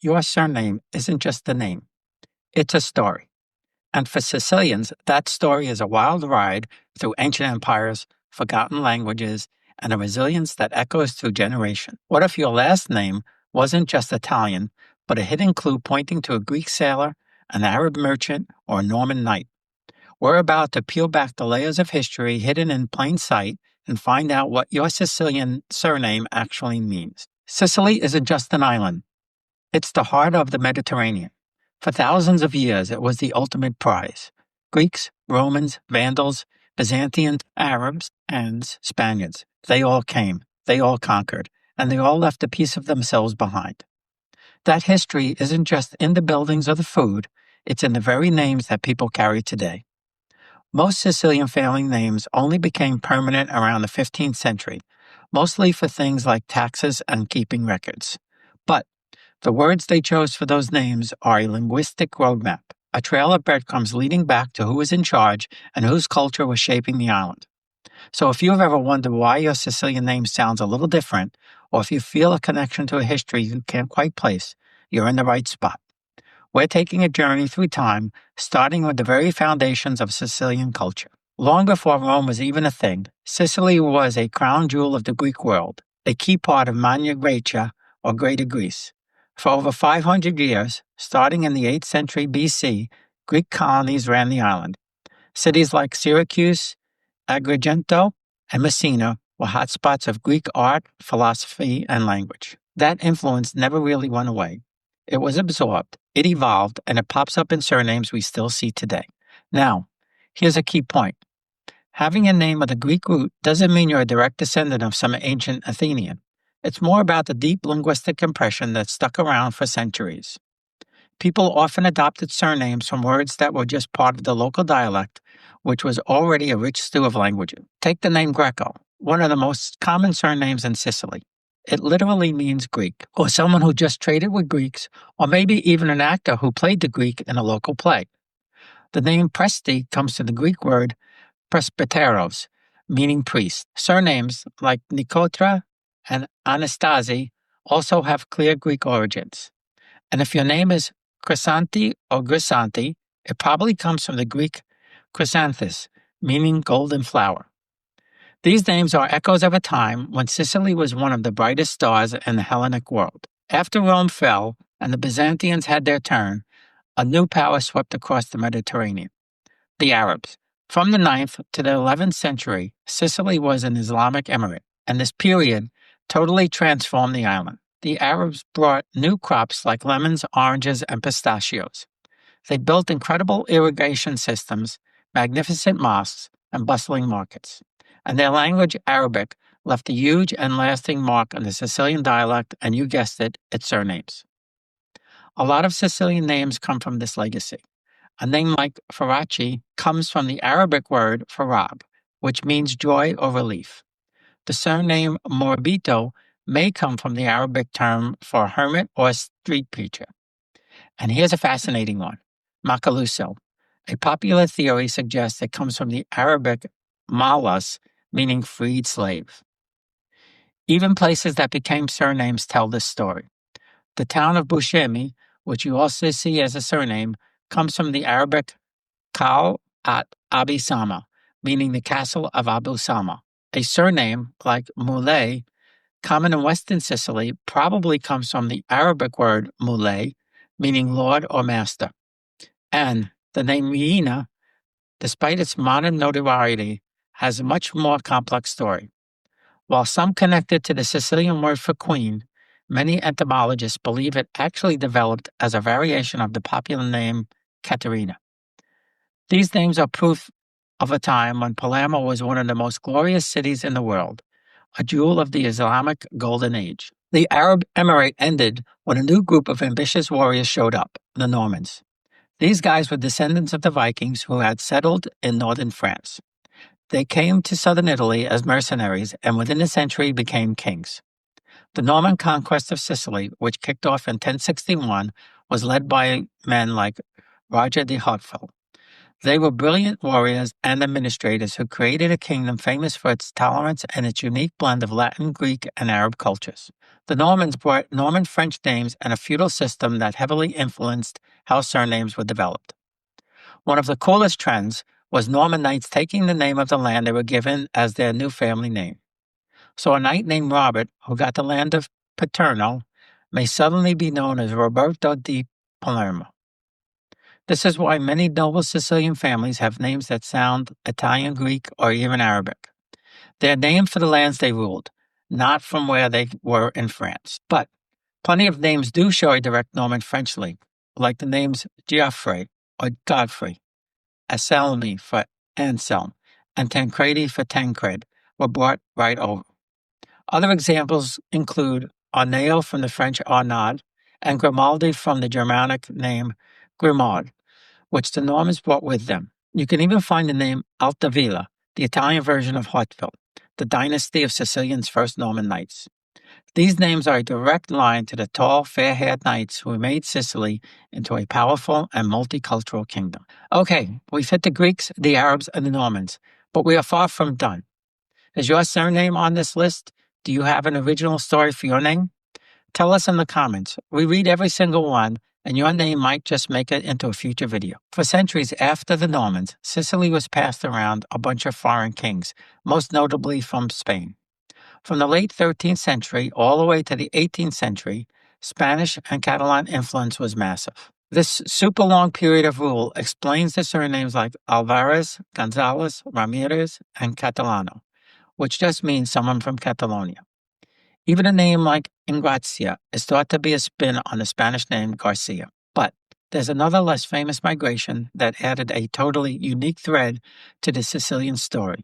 your surname isn't just a name, it's a story. And for Sicilians, that story is a wild ride through ancient empires, forgotten languages, and a resilience that echoes through generations. What if your last name wasn't just Italian, but a hidden clue pointing to a Greek sailor, an Arab merchant, or a Norman knight? We're about to peel back the layers of history hidden in plain sight and find out what your Sicilian surname actually means. Sicily isn't just an island. It's the heart of the Mediterranean. For thousands of years, it was the ultimate prize. Greeks, Romans, Vandals, Byzantines, Arabs, and Spaniards, they all came, they all conquered, and they all left a piece of themselves behind. That history isn't just in the buildings or the food, it's in the very names that people carry today. Most Sicilian family names only became permanent around the 15th century, mostly for things like taxes and keeping records. But the words they chose for those names are a linguistic roadmap, a trail of breadcrumbs leading back to who was in charge and whose culture was shaping the island. So if you've ever wondered why your Sicilian name sounds a little different, or if you feel a connection to a history you can't quite place, you're in the right spot. We're taking a journey through time, starting with the very foundations of Sicilian culture. Long before Rome was even a thing, Sicily was a crown jewel of the Greek world, a key part of Magna Graecia, or Greater Greece. For over 500 years, starting in the 8th century BC, Greek colonies ran the island. Cities like Syracuse, Agrigento, and Messina were hotspots of Greek art, philosophy, and language. That influence never really went away. It was absorbed, it evolved, and it pops up in surnames we still see today. Now, here's a key point. Having a name with a Greek root doesn't mean you're a direct descendant of some ancient Athenian. It's more about the deep linguistic impression that stuck around for centuries. People often adopted surnames from words that were just part of the local dialect, which was already a rich stew of languages. Take the name Greco, one of the most common surnames in Sicily. It literally means Greek, or someone who just traded with Greeks, or maybe even an actor who played the Greek in a local play. The name Presti comes from the Greek word presbyteros, meaning priest. Surnames like Nicotra and Anastasi also have clear Greek origins. And if your name is Chrysanthi or Grisanti, it probably comes from the Greek chrysanthus, meaning golden flower. These names are echoes of a time when Sicily was one of the brightest stars in the Hellenic world. After Rome fell and the Byzantines had their turn, a new power swept across the Mediterranean: the Arabs. From the 9th to the 11th century, Sicily was an Islamic emirate, and this period totally transformed the island. The Arabs brought new crops like lemons, oranges, and pistachios. They built incredible irrigation systems, magnificent mosques, and bustling markets. And their language, Arabic, left a huge and lasting mark on the Sicilian dialect, and you guessed it, its surnames. A lot of Sicilian names come from this legacy. A name like Faraci comes from the Arabic word farab, which means joy or relief. The surname Morabito may come from the Arabic term for hermit or street preacher. And here's a fascinating one: Macaluso. A popular theory suggests it comes from the Arabic malas, meaning freed slave. Even places that became surnames tell this story. The town of Buscemi, which you also see as a surname, comes from the Arabic Kal at Abi Sama, meaning the castle of Abu Sama. A surname like Muley, common in western Sicily, probably comes from the Arabic word muley, meaning lord or master. And the name Miena, despite its modern notoriety, has a much more complex story. While some connect it to the Sicilian word for queen, many etymologists believe it actually developed as a variation of the popular name Caterina. These names are proof of a time when Palermo was one of the most glorious cities in the world, a jewel of the Islamic Golden Age. The Arab Emirate ended when a new group of ambitious warriors showed up, the Normans. These guys were descendants of the Vikings who had settled in northern France. They came to southern Italy as mercenaries and within a century became kings. The Norman conquest of Sicily, which kicked off in 1061, was led by men like Roger de Hauteville. They were brilliant warriors and administrators who created a kingdom famous for its tolerance and its unique blend of Latin, Greek, and Arab cultures. The Normans brought Norman French names and a feudal system that heavily influenced how surnames were developed. One of the coolest trends was Norman knights taking the name of the land they were given as their new family name. So a knight named Robert, who got the land of Paterno, may suddenly be known as Roberto di Palermo. This is why many noble Sicilian families have names that sound Italian, Greek, or even Arabic. They're named for the lands they ruled, not from where they were in France. But plenty of names do show a direct Norman French link, like the names Geoffrey or Godfrey, Anselmi for Anselm, and Tancredi for Tancred were brought right over. Other examples include Arneo from the French Arnaud and Grimaldi from the Germanic name Grimaud, which the Normans brought with them. You can even find the name Altavilla, the Italian version of Hauteville, the dynasty of Sicilian's first Norman knights. These names are a direct line to the tall, fair-haired knights who made Sicily into a powerful and multicultural kingdom. Okay, we've hit the Greeks, the Arabs, and the Normans, but we are far from done. Is your surname on this list? Do you have an original story for your name? Tell us in the comments. We read every single one, and your name might just make it into a future video. For centuries after the Normans, Sicily was passed around a bunch of foreign kings, most notably from Spain. From the late 13th century all the way to the 18th century, Spanish and Catalan influence was massive. This super long period of rule explains the surnames like Alvarez, Gonzalez, Ramirez, and Catalano, which just means someone from Catalonia. Even a name like Ingracia is thought to be a spin on the Spanish name Garcia. But there's another less famous migration that added a totally unique thread to the Sicilian story.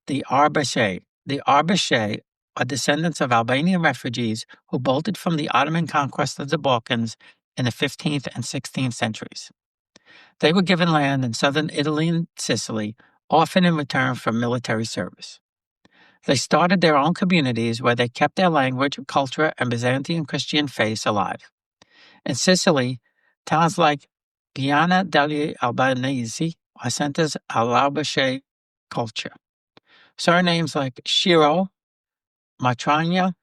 The Arbace. The Arbace are descendants of Albanian refugees who bolted from the Ottoman conquest of the Balkans in the 15th and 16th centuries. They were given land in southern Italy and Sicily, often in return for military service. They started their own communities where they kept their language, culture, and Byzantine Christian faith alive. In Sicily, towns like Piana degli Albanesi are centers of Albace culture. Surnames like Shiro, Matragna,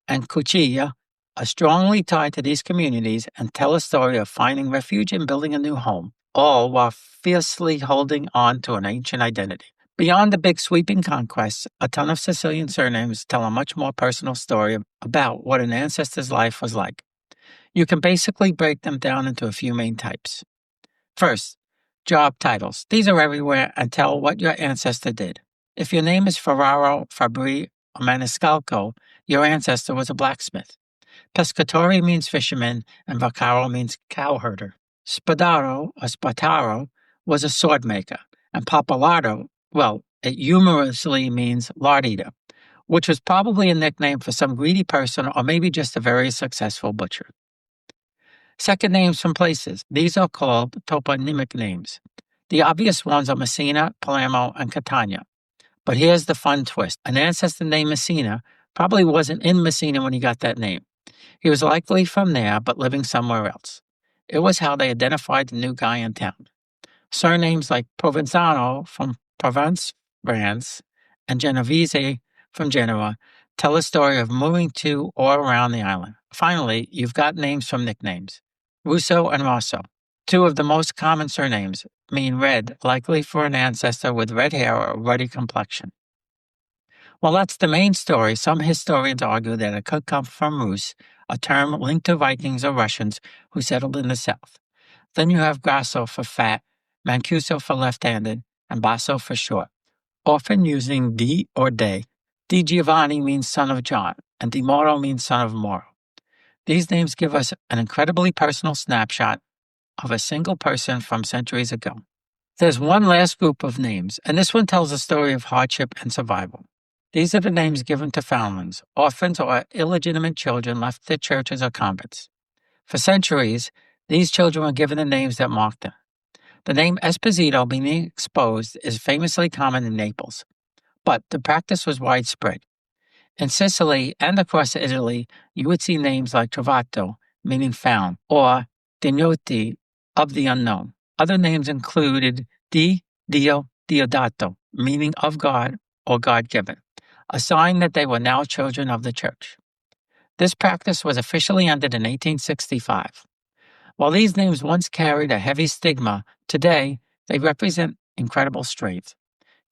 and Cuciglia are strongly tied to these communities and tell a story of finding refuge and building a new home, all while fiercely holding on to an ancient identity. Beyond the big sweeping conquests, a ton of Sicilian surnames tell a much more personal story about what an ancestor's life was like. You can basically break them down into a few main types. First, job titles. These are everywhere and tell what your ancestor did. If your name is Ferraro, Fabri, or Maniscalco, your ancestor was a blacksmith. Pescatore means fisherman, and Vaccaro means cowherder. Spadaro, or Spataro, was a sword maker, and Pappalardo, well, it humorously means lard eater, which was probably a nickname for some greedy person or maybe just a very successful butcher. Second names from places. These are called toponymic names. The obvious ones are Messina, Palermo, and Catania. But here's the fun twist. An ancestor named Messina probably wasn't in Messina when he got that name. He was likely from there, but living somewhere else. It was how they identified the new guy in town. Surnames like Provenzano from Provence, France, and Genovese from Genoa tell a story of moving to or around the island. Finally, you've got names from nicknames. Russo and Rosso, two of the most common surnames, mean red, likely for an ancestor with red hair or ruddy complexion. While that's the main story, some historians argue that it could come from Rus, a term linked to Vikings or Russians who settled in the south. Then you have Grasso for fat, Mancuso for left-handed, and Basso for short, often using Di or De. Di Giovanni means son of John, and Di Moro means son of Moro. These names give us an incredibly personal snapshot of a single person from centuries ago. There's one last group of names, and this one tells a story of hardship and survival. These are the names given to foundlings, orphans, or illegitimate children left to churches or convents. For centuries, these children were given the names that marked them. The name Esposito, meaning exposed, is famously common in Naples, but the practice was widespread. In Sicily and across Italy, you would see names like Trovato, meaning found, or Dignoti, of the unknown. Other names included Dio Diodato, meaning of God or God-given, a sign that they were now children of the church. This practice was officially ended in 1865. While these names once carried a heavy stigma, today they represent incredible strength.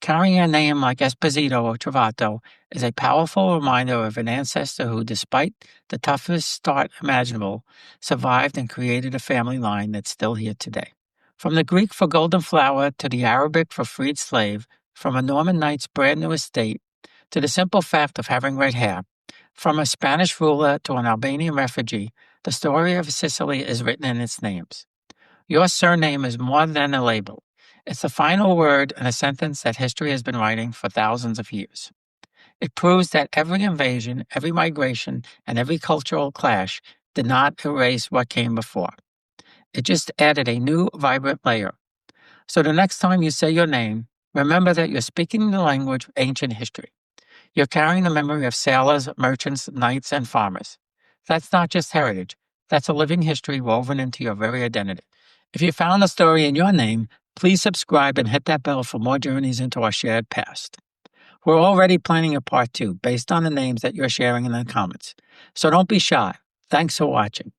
Carrying a name like Esposito or Travato is a powerful reminder of an ancestor who, despite the toughest start imaginable, survived and created a family line that's still here today. From the Greek for golden flower to the Arabic for freed slave, from a Norman knight's brand new estate to the simple fact of having red hair, from a Spanish ruler to an Albanian refugee, the story of Sicily is written in its names. Your surname is more than a label. It's the final word in a sentence that history has been writing for thousands of years. It proves that every invasion, every migration, and every cultural clash did not erase what came before. It just added a new, vibrant layer. So the next time you say your name, remember that you're speaking the language of ancient history. You're carrying the memory of sailors, merchants, knights, and farmers. That's not just heritage. That's a living history woven into your very identity. If you found a story in your name, please subscribe and hit that bell for more journeys into our shared past. We're already planning a part 2 based on the names that you're sharing in the comments. So don't be shy. Thanks for watching.